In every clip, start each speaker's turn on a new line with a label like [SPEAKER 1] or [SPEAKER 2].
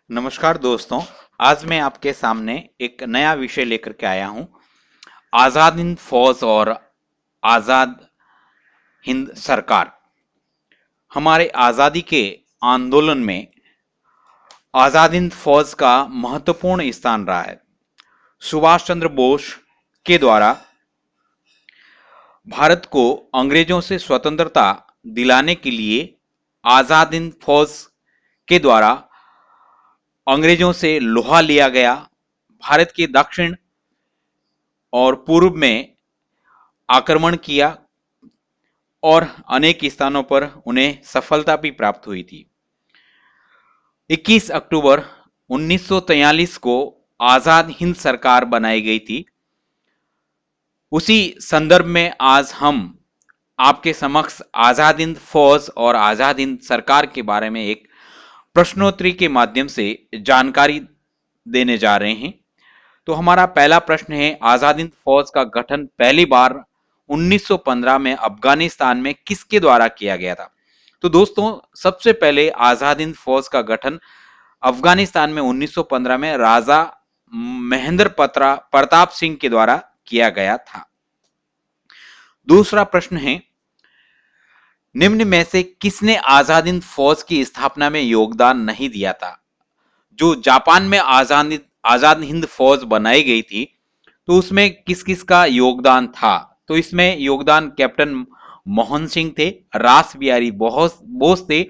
[SPEAKER 1] नमस्कार दोस्तों। आज मैं आपके सामने एक नया विषय लेकर के आया हूं। आजाद हिंद फौज और आजाद हिंद सरकार। हमारे आजादी के आंदोलन में आजाद हिंद फौज का महत्वपूर्ण स्थान रहा है। सुभाष चंद्र बोस के द्वारा भारत को अंग्रेजों से स्वतंत्रता दिलाने के लिए आजाद हिंद फौज के द्वारा अंग्रेजों से लोहा लिया गया। भारत के दक्षिण और पूर्व में आक्रमण किया और अनेक स्थानों पर उन्हें सफलता भी प्राप्त हुई थी। 21 अक्टूबर 1943 को आजाद हिंद सरकार बनाई गई थी। उसी संदर्भ में आज हम आपके समक्ष आजाद हिंद फौज और आजाद हिंद सरकार के बारे में एक प्रश्नोत्तरी के माध्यम से जानकारी देने जा रहे हैं। तो हमारा पहला प्रश्न है, आजाद हिंद फौज का गठन पहली बार 1915 में अफगानिस्तान में किसके द्वारा किया गया था? तो दोस्तों, सबसे पहले आजाद हिंद फौज का गठन अफगानिस्तान में 1915 में राजा महेंद्र प्रताप सिंह के द्वारा किया गया था। दूसरा प्रश्न है, निम्न में से किसने आजाद हिंद फौज की स्थापना में योगदान नहीं दिया था? जो जापान में आजाद हिंद फौज बनाई गई थी, तो उसमें किस किस का योगदान था? तो इसमें योगदान कैप्टन मोहन सिंह थे, रास बिहारी बोस थे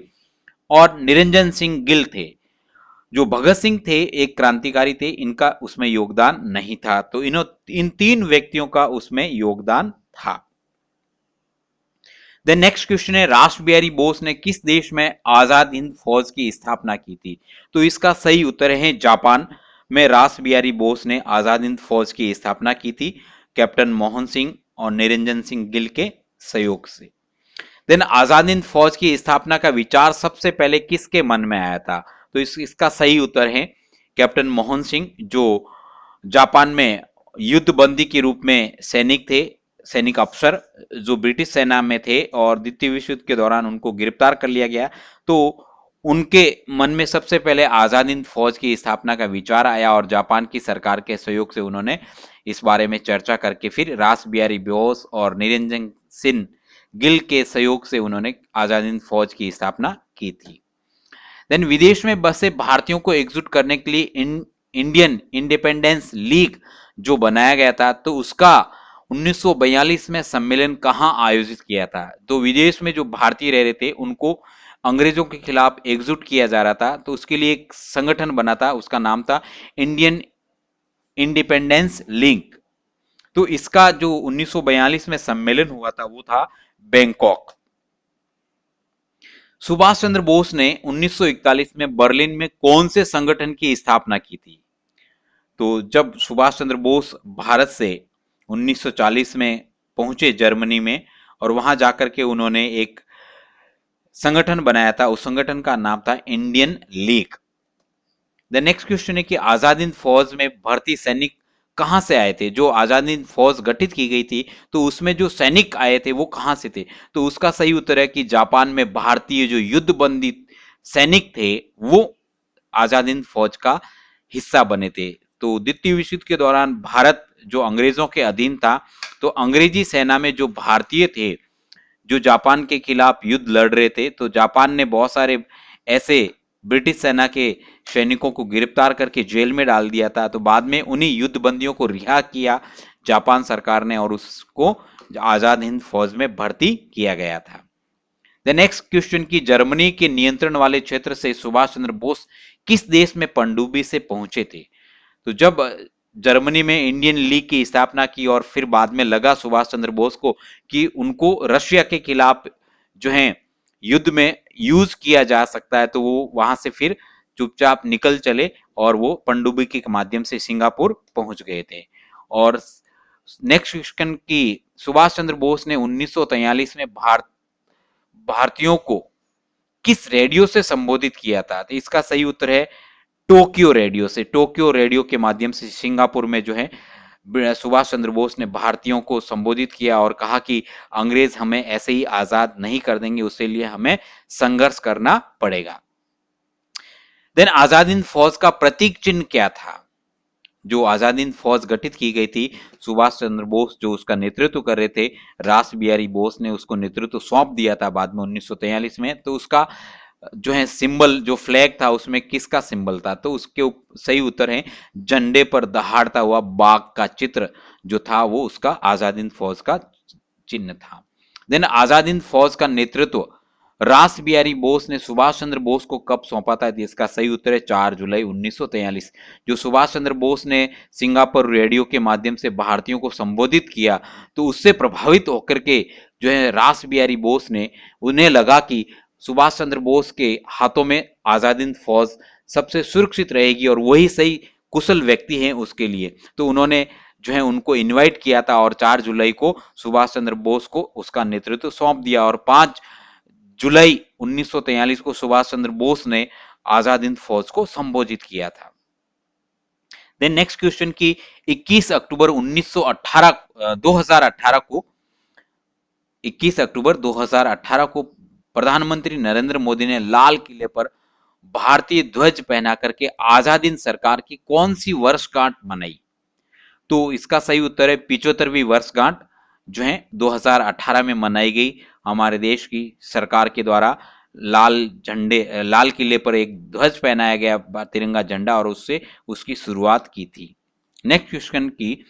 [SPEAKER 1] और निरंजन सिंह गिल थे। जो भगत सिंह थे एक क्रांतिकारी थे, इनका उसमें योगदान नहीं था। तो इन तीन व्यक्तियों का उसमें योगदान था। द नेक्स्ट क्वेश्चन है, रास बिहारी बोस ने किस देश में आजाद हिंद फौज की स्थापना की थी? तो इसका सही उत्तर है जापान में रास बिहारी बोस ने आजाद हिंद फौज की स्थापना की थी, कैप्टन मोहन सिंह और निरंजन सिंह गिल के सहयोग से। देन आजाद हिंद फौज की स्थापना का विचार सबसे पहले किसके मन में आया था? तो इसका सही उत्तर है कैप्टन मोहन सिंह, जो जापान में युद्ध बंदी के रूप में सैनिक थे, सैनिक अफसर जो ब्रिटिश सेना में थे और द्वितीय विश्व युद्ध के दौरान उनको गिरफ्तार कर लिया गया। तो उनके मन में सबसे पहले आजाद हिंद फौज की स्थापना का विचार आया और जापान की सरकार के सहयोग से उन्होंने इस बारे में चर्चा करके फिर रास बिहारी बोस और निरंजन सिंह गिल के सहयोग से उन्होंने आजाद हिंद फौज की स्थापना की थी। देन विदेश में बसे भारतीयों को एकजुट करने के लिए इंडियन इंडिपेंडेंस लीग जो बनाया गया था, तो उसका 1942 में सम्मेलन कहां आयोजित किया था? तो विदेश में जो भारतीय रह रहे थे उनको अंग्रेजों के खिलाफ एकजुट किया जा रहा था, तो उसके लिए एक संगठन बना था, उसका नाम था इंडियन इंडिपेंडेंस लीग। तो इसका जो 1942 में सम्मेलन हुआ था वो था बैंकॉक। सुभाष चंद्र बोस ने 1941 में बर्लिन में कौन से संगठन की स्थापना की थी? तो जब सुभाष चंद्र बोस भारत से 1940 में पहुंचे जर्मनी में और वहां जाकर के उन्होंने एक संगठन बनाया था, उस संगठन का नाम था Indian league. The next question है कि आजाद हिंद फौज में भर्ती सैनिक कहां से आए थे? जो आजाद हिंद फौज गठित की गई थी तो उसमें जो सैनिक आए थे वो कहां से थे? तो उसका सही उत्तर है कि जापान में भारतीय जो युद्ध बंदी सैनिक थे वो आजाद हिंद फौज का हिस्सा बने थे। तो द्वितीय विश्व युद्ध के दौरान भारत जो अंग्रेजों के अधीन था, तो अंग्रेजी सेना में जो भारतीय थे जो जापान के खिलाफ युद्ध लड़ रहे थे, तो जापान ने बहुत सारे ऐसे ब्रिटिश सेना के सैनिकों को गिरफ्तार करके जेल में डाल दिया था। तो बाद में उन्हीं युद्ध बंदियों को रिहा किया जापान सरकार ने और उसको आजाद हिंद फौज में भर्ती किया गया था। द नेक्स्ट क्वेश्चन की जर्मनी के नियंत्रण वाले क्षेत्र से सुभाष चंद्र बोस किस देश में पनडुब्बी से पहुंचे थे? तो जब जर्मनी में इंडियन लीग की स्थापना की और फिर बाद में लगा सुभाष चंद्र बोस को कि उनको रशिया के खिलाफ जो है युद्ध में यूज किया जा सकता है, तो वो वहां से फिर चुपचाप निकल चले और वो पनडुब्बी के माध्यम से सिंगापुर पहुंच गए थे। और नेक्स्ट क्वेश्चन की सुभाष चंद्र बोस ने 1943 में भारतीयों को किस रेडियो से संबोधित किया था? तो इसका सही उत्तर है टोक्यो रेडियो से। टोक्यो रेडियो के माध्यम से सिंगापुर में जो है सुभाष चंद्र बोस ने भारतीयों को संबोधित किया और कहा कि अंग्रेज हमें ऐसे ही आजाद नहीं कर देंगे, उसके लिए हमें संघर्ष करना पड़ेगा। देन आजाद हिंद फौज का प्रतीक चिन्ह क्या था? जो आजाद हिंद फौज गठित की गई थी, सुभाष चंद्र बोस जो उसका नेतृत्व कर रहे थे, रास बिहारी बोस ने उसको नेतृत्व सौंप दिया था बाद में 1943 में। तो उसका जो है सिंबल, जो फ्लैग था, उसमें किसका सिंबल था? तो उसके सही उत्तर है झंडे पर दहाड़ता हुआ बाघ का चित्र जो था वो उसका आजाद हिंद फौज का चिन्ह था। देन आजाद हिंद फौज का नेतृत्व रास बिहारी बोस ने सुभाष चंद्र बोस को कब सौंपा था? इसका सही उत्तर है 4 जुलाई 1943। जो सुभाष चंद्र बोस ने सिंगापुर रेडियो के माध्यम से भारतीयों को संबोधित किया, तो उससे प्रभावित होकर के जो है रास बिहारी बोस ने, उन्हें लगा कि सुभाष चंद्र बोस के हाथों में आजाद हिंद फौज सबसे सुरक्षित रहेगी और वही सही कुशल व्यक्ति हैं उसके लिए। तो उन्होंने जो है उनको इनवाइट किया था और 4 जुलाई को सुभाष चंद्र बोस को उसका नेतृत्व सौंप दिया और 5 जुलाई 1943 को सुभाष चंद्र बोस ने आजाद हिंद फौज को संबोधित किया था। देन नेक्स्ट क्वेश्चन की 21 अक्टूबर 2018 को प्रधानमंत्री नरेंद्र मोदी ने लाल किले पर भारतीय ध्वज पहना करके आजाद हिंद सरकार की कौन सी वर्षगांठ मनाई? तो इसका सही उत्तर है 75वीं वर्षगांठ जो है 2018 में मनाई गई। हमारे देश की सरकार के द्वारा लाल किले पर एक ध्वज पहनाया गया, तिरंगा झंडा, और उससे उसकी शुरुआत की थी। नेक्स्ट क्वेश्चन की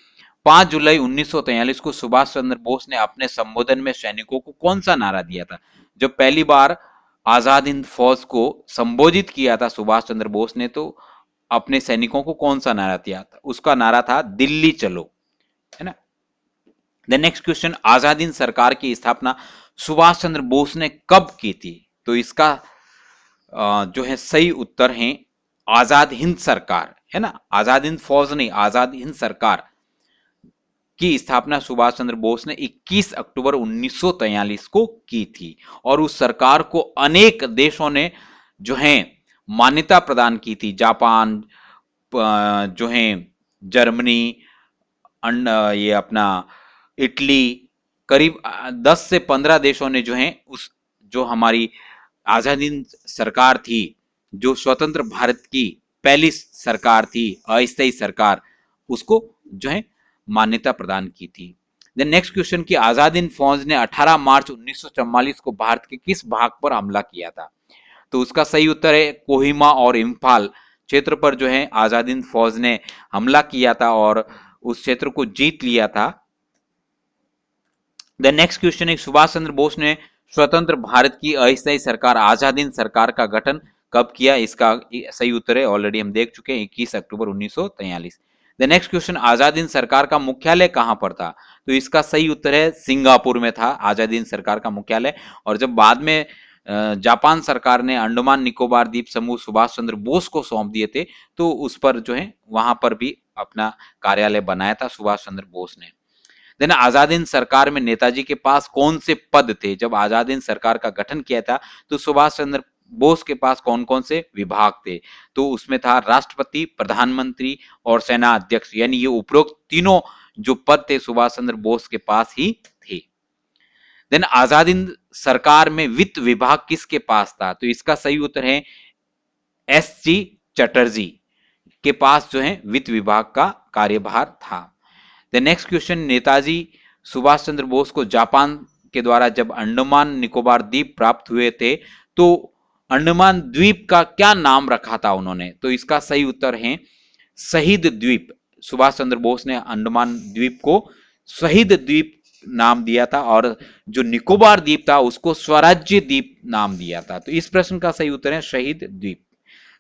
[SPEAKER 1] 5 जुलाई 1943 को सुभाष चंद्र बोस ने अपने संबोधन में सैनिकों को कौन सा नारा दिया था? जब पहली बार आजाद हिंद फौज को संबोधित किया था सुभाष चंद्र बोस ने, तो अपने सैनिकों को कौन सा नारा दिया था? उसका नारा था दिल्ली चलो, है ना। The next question, Azad Hind सरकार की स्थापना सुभाष चंद्र बोस ने कब की थी? तो इसका जो है सही उत्तर है आजाद हिंद सरकार, है ना। आजाद हिंद फौज नहीं, आजाद हिंद सरकार की स्थापना सुभाष चंद्र बोस ने 21 अक्टूबर 1943 को की थी और उस सरकार को अनेक देशों ने जो है मान्यता प्रदान की थी। जापान, जो है जर्मनी, ये अपना इटली, करीब 10 से 15 देशों ने जो है उस जो हमारी आजाद हिंद सरकार थी, जो स्वतंत्र भारत की पहली सरकार थी, अस्थायी सरकार, उसको जो है मान्यता प्रदान की थी। देन नेक्स्ट क्वेश्चन की आजाद हिंद फौज ने 18 मार्च 1944 को भारत के किस भाग पर हमला किया था? तो उसका सही उत्तर है कोहिमा और इम्फाल क्षेत्र पर जो है आजाद हिंद फौज ने हमला किया था और उस क्षेत्र को जीत लिया था। द नेक्स्ट क्वेश्चन है सुभाष चंद्र बोस ने स्वतंत्र भारत की अस्थायी सरकार आजाद हिंद सरकार का गठन कब किया? इसका सही उत्तर है ऑलरेडी हम देख चुके हैं 21 अक्टूबर 1943। The next question, Azad Hind सरकार का मुख्यालय कहां पर था? तो इसका सही उत्तर है सिंगापुर में था आजाद हिंद सरकार का मुख्यालय। और जब बाद में जापान सरकार ने अंडमान निकोबार द्वीप समूह सुभाष चंद्र बोस को सौंप दिए थे, तो उस पर जो है वहां पर भी अपना कार्यालय बनाया था सुभाष चंद्र बोस ने। देन आजाद हिंद सरकार में नेताजी के पास कौन से पद थे? जब आजाद हिंद सरकार का गठन किया था तो सुभाष चंद्र बोस के पास कौन कौन से विभाग थे? तो उसमें था राष्ट्रपति, प्रधानमंत्री और सेना अध्यक्ष, यानी ये उपरोक्त तीनों जो पद थे सुभाष चंद्र बोस के पास ही थे। देन आजाद हिंद सरकार में वित्त विभाग किसके पास था? तो इसका सही उत्तर है एस.सी. चटर्जी के पास जो है वित्त विभाग का कार्यभार था। The next question, Netaji Subhash Chandra Bose को जापान के द्वारा जब अंडमान निकोबार द्वीप प्राप्त हुए थे, तो अंडमान द्वीप का क्या नाम रखा था उन्होंने? तो इसका सही उत्तर है शहीद द्वीप। सुभाष चंद्र बोस ने अंडमान द्वीप को शहीद द्वीप नाम दिया था और जो निकोबार द्वीप था उसको स्वराज्य द्वीप नाम दिया था। तो इस प्रश्न का सही उत्तर है शहीद द्वीप।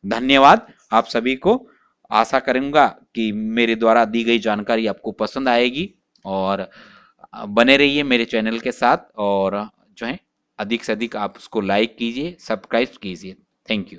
[SPEAKER 1] धन्यवाद आप सभी को। आशा करूंगा कि मेरे द्वारा दी गई जानकारी आपको पसंद आएगी और बने रहिए मेरे चैनल के साथ और जो है अधिक से अधिक आप उसको लाइक कीजिए, सब्सक्राइब कीजिए। Thank you.